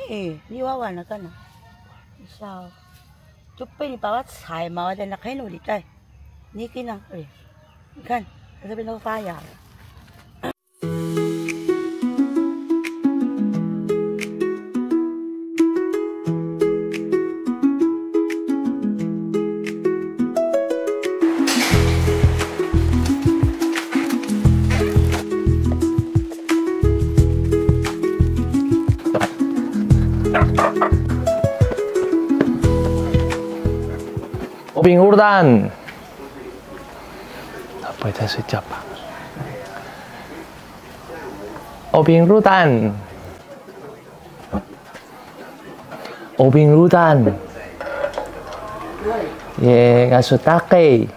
Ni wawa na ka na. Sao? Chupay ni pawat say mga din na kayo ulit ay. Ni kinang kan. Sabi na fire. Obing Urdan. Apa itu sejak? Obing Rudan. Obing Rudan. Ye, ngasutake.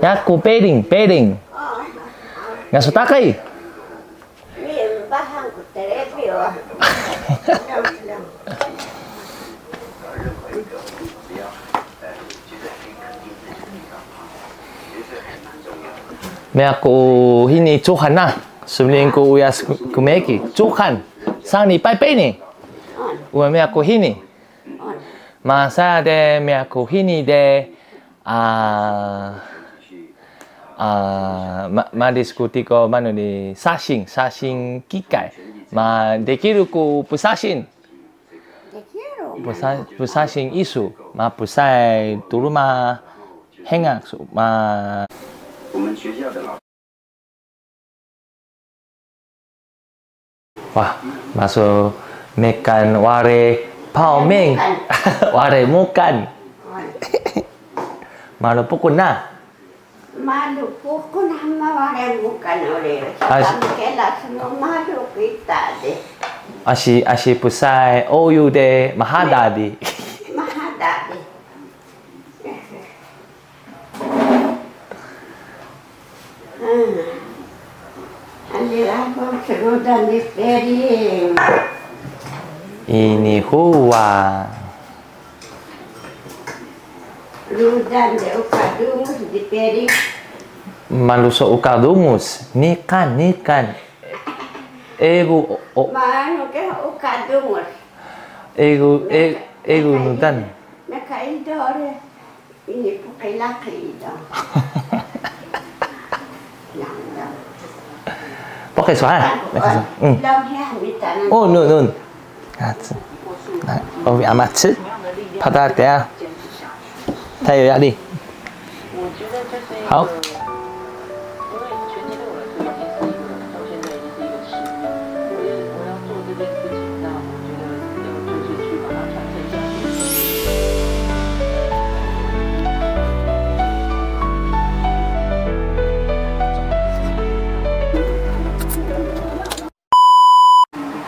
Yaku peding. Ngasutake. Ni bahan ko terapio. May ako hinichukan na. Sumiling ko uyas kumeki. Chukan. Sang ni pay ni. Uwa may ako hini. Masa de may ako hini de madiskuti ko mano ni sashin kikai. Ma dekiru ko pusashin. Pusashin isu. Ma pusai turuma hengak ma Wah, masuk makan ware pao meng, ware mukan. Malu pukul na. Malu pukul nama ware mukan oleh. Kami kelas semua malu kita deh. Asyik pusai OU de mahadadi. Mahadadi. Rudan di piring. Ini huwa. Rudan di ukadumus di piring. Maluso ukadumus. Nikan. Ego. Mano ke ukadumus. Ego nudan. Maka idore. Ini pakai laki itu. Pakai soal. Oh, nun. Oh, amat sih. Pada dia. Thay ya đi. Hảo.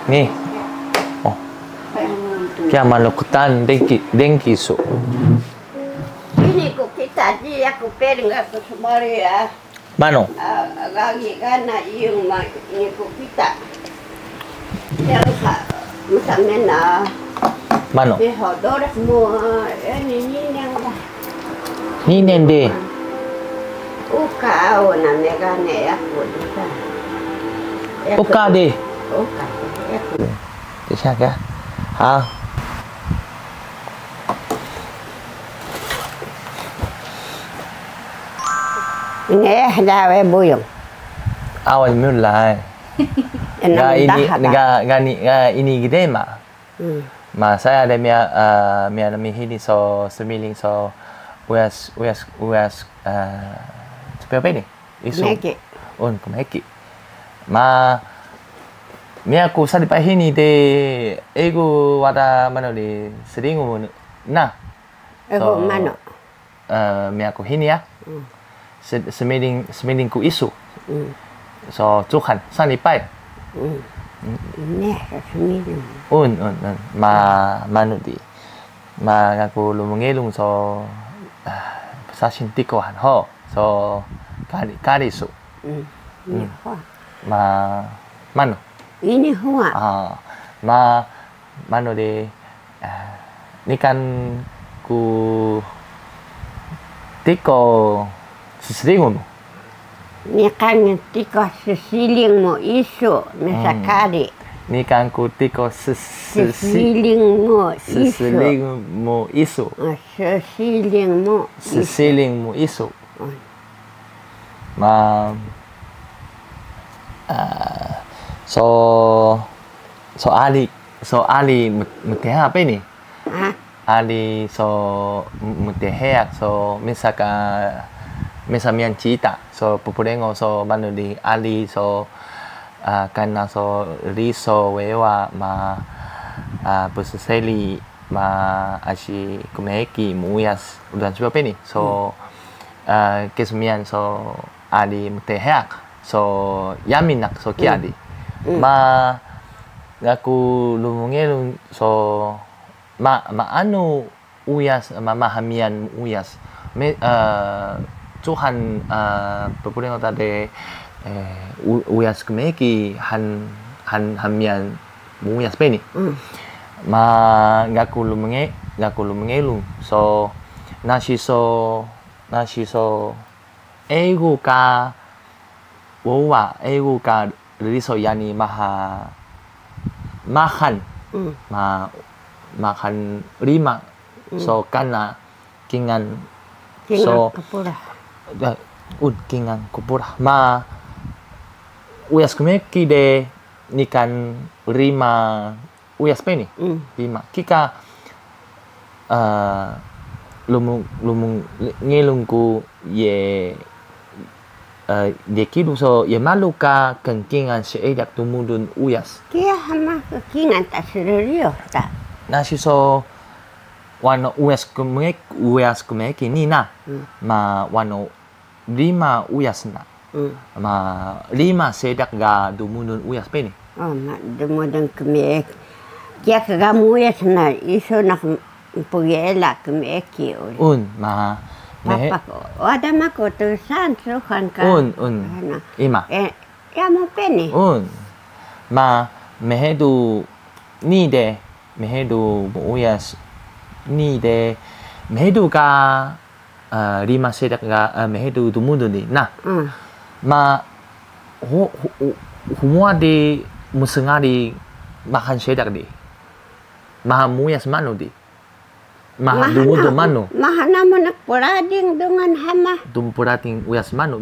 Nih, oh, kaya malukutan denki so. Ini ko kita dia aku piring aku semari ya. Mano? Lagi karena yung ini ko kita. Yang misalnya na. Mano? Dihodor mo ini yang lah. Ni nende. Ukao na megane aku dita. Uka deh. Uka. Để xem kìa. Hả? Nghe ra về buyung. Awal mulai. Ini gede ma. Ma saya ada mia hini so semiling so uas seperti apa ini? Isu. On kumeki. Ma Mia aku sa di pahini de ego wada mano di sering na. Ego mano. Mia aku hini ya. Semiling ku isu. So tuhan sa di pai. Nih semiling. Mano di. Ma aku lumungelung so sasin tiko han ho. So kari su. Mano. Ini huwa. Mano de ni kan ku tiko sisiling mo. Ni kan tiko sisiling mo isu mesakali. ni kan ku tiko Sesilingmu isu. sesilingmu isu. Sesilingmu isu. So Ali mutihak apa ini? Ali so mutihak so misalnya cita so pupulengo so manudi Ali so karena so riso wewa buseseli ashi kumeki muyas udah coba apa ini so kesumian so Ali mutihak so yaminak so kiadi ngaku lumungel so anu uyas mamahamian uyas Tuhan pepulengo tadi uyas kumeki hamian muyas peni ngaku lumungelu so nasi so egu ka wowa egu ka riso yani makan lima so karena kingan so kingan kupura uyas kumeki de nikan lima uyas peni lima kika lumung ngelungku ye kidu so ye maluka kenkingan seedak tumudun uyas Kia hama kenkingan tak serius tak nasi so wano uyas kumeki ni na wano lima uyas na lima sedak ga tumudun uyas peni tumudun kumeki kia kagamu uyas na iso nak pugela kumeki Papa ko, ada mako tulisan sukan ka. Ima. Ya mo peni. Mehedu ni de mehedu uyas ni de mehedu ka lima sedak ga mehedu tumudu ni. Humua di musengari makan sedak di. Muyas manu di. Dumudu manu. Namun nak purading dengan hama. Purading uyas manu.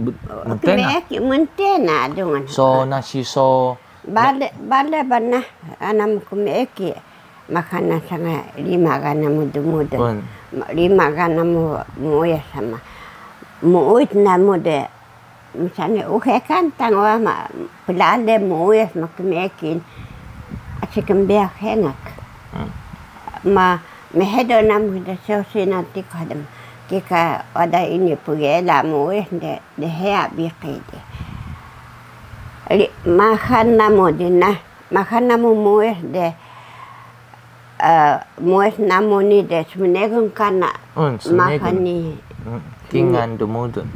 Mentena dengan. So nasi so. Bale bana anam kumeki makan sanga lima gana mudu. Lima gana uyas sama. Muut na mude. Misalnya uhekan tangwa pelale uyas makumeki. Asikambia hengak. Mehedo nam da sausi nanti kadam kika ada ini pugela muis de hea biqide makan namu dina makan namu muis de muis namu ni de semenegun kana makan ni kingan dumudun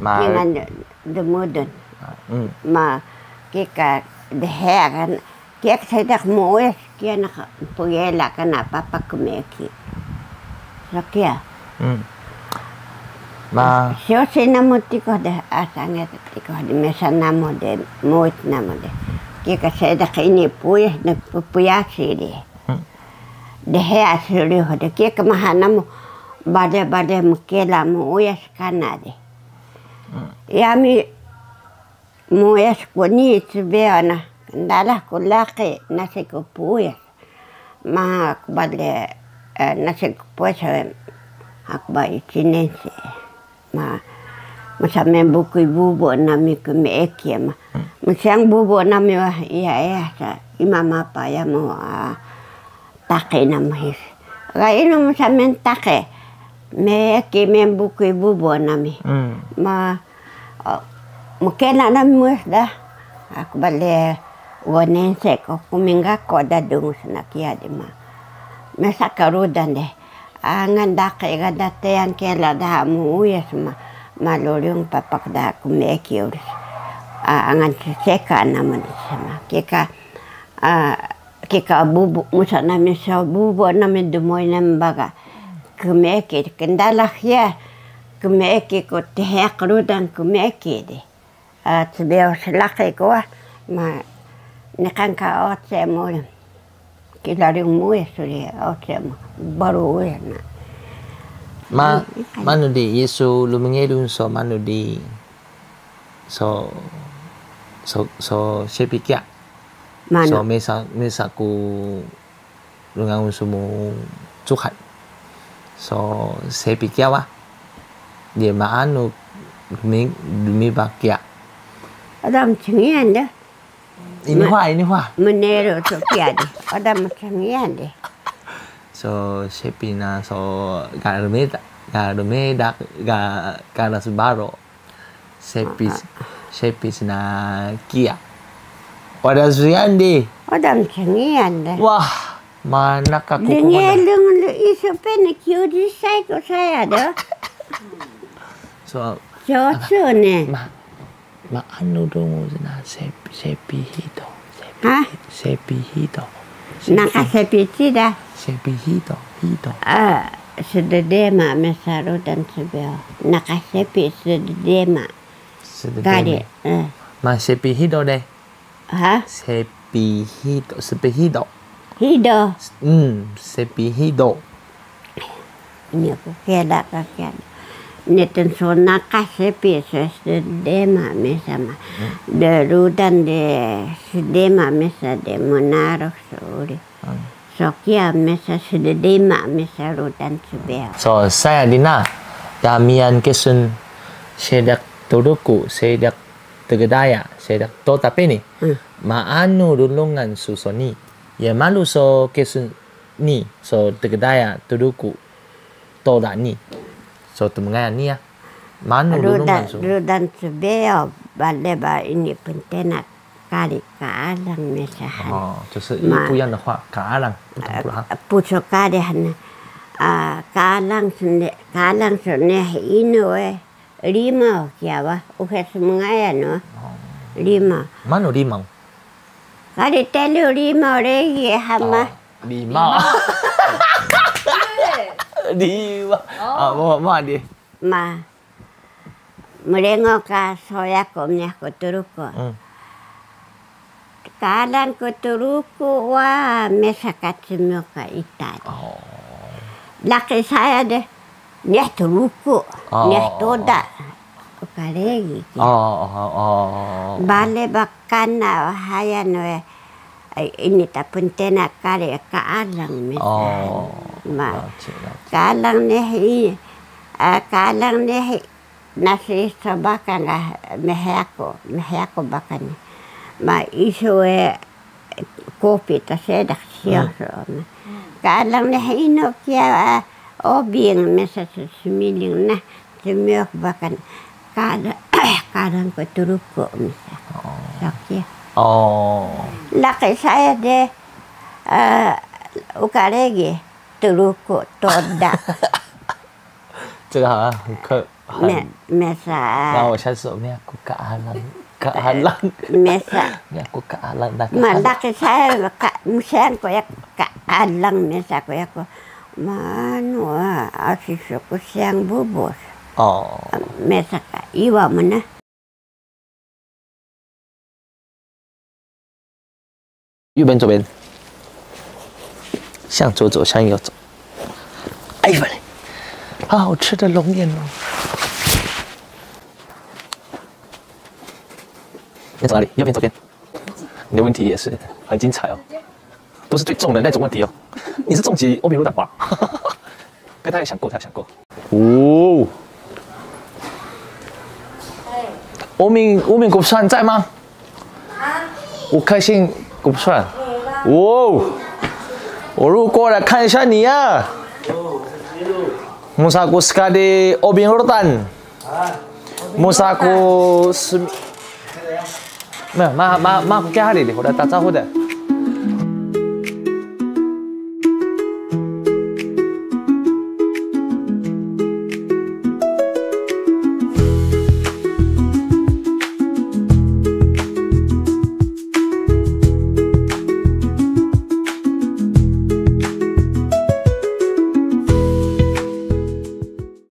kika de hea kan kik sedak muis kia nak pugela kana papa kumeki Rakia. Sio se namo tiko de asanga tiko de mesa namo de moit namo de. Kika se da kini puya na puya siri. De hea siri ho de kika mahanamo bade mkela mo uyas kanade. Yami mo uyas kuni tbeana ndala kulake nase ko puya. Ma kubadle nasi puasa akbai cinense masa buku bubu nami kumeki masang bubu nami wah iya sa imam apa ya mau take nami gaino masa take meki buku bubu nami mungkin nami musda aku balik wanense ko kuminga ko dadung sanakia di Masa karudan deh, angan dak gada tean kela dah muuyas maloriung papak dah kumeki urus, angan seka naman sama kika bubu musa namin sa bubu namin dumoy namin baga kumeki kendala ya kumeki ko tehek karudan kumeki deh, sebelum selaki ko nikang kaot saya mulai. kilaring muya suri ausema baru ya na. Mano di Yesu lumengedun so mano di so sepikya. So mesa ku lungang sumu Tuhan. So sepikya wa. Dia maanu demi bakya. Adam cengian dah. Ini wah. Menero tu piada. Adam cengian deh. So sepina so garumeda garas baro. Sepis na kia. Pada sian di. Adam cengian dah. Wah, mana kaku Dengar isu pena kiudi saya dah. So ne. Ma anu dong na sepihito. Ha? Sepihito. Nakasepiti dah. Sepihito. Sededema mesaru dan sebel. Nakasepi sededema. Kade. Ma sepihito deh. Ha? Sepihito. Hido. Sepihito. Ini aku keda kakian. Neten so nakasepi sededema mesama. Derudan de sedema mesa de monarok suri. Sokia mesa sededema mesa rudan sebel. So saya dina damian kesun sedak todoku sedak tegedaya sedak totapeni. Maanu dulungan susoni. Ya malu so kesun ni so tegedaya todoku toda ni. So tumengaya ni ya. Maanu dulungan so. Rudan sebel baleba ini pentena kali kaalang mesahan. 就是不一样的话，卡朗不同不哈。 Puso kadahan kaalang sene ino lima kiawa uhes mengaya no lima. Mana limau? Kali telu lima lagi hama. Limau. Lima. Mau dia. Ma merengo ka soya komnya ko turuko. Kaalang ko turuko wa mesakatsumyo ka itad. Laki saya deh, niya turuko, niya toda. Ukalegi. Bale bakan na hayan ini tapuntena kali kaalang mesa. Ma kaalang nehi nasi sabakan mehako bakan. Ma isu kopi ta sedak siyaso. Kaalang nehi ino kia obiang mesa sumiling na sumiyok bakan. Kaalang ko turuko mesa. Sakya. Laki saya deh ukalegi turuko toda. 这个好像很可很。Mesa. 那我下次我们要过kaalang. Mesa. Aku kaalang dah. Malaki saya musen ko yak kaalang mesa ko yak mano asiso ko siyang bubos. Mesa ka iwa mo na. 右边左边，向左走，向右走。哎呦喂，好好吃的龙眼哦！你走哪里？右边左边。你的问题也是很精彩哦，都是最重的那种问题哦。你是重击欧米卢党吧？跟他也想过，哦。欧敏国算在吗？我开心。 不算，哦，我路过来看一下你啊。Musaku sekali obing urutan. Musaku 没有，妈，给他的，我来打招呼的。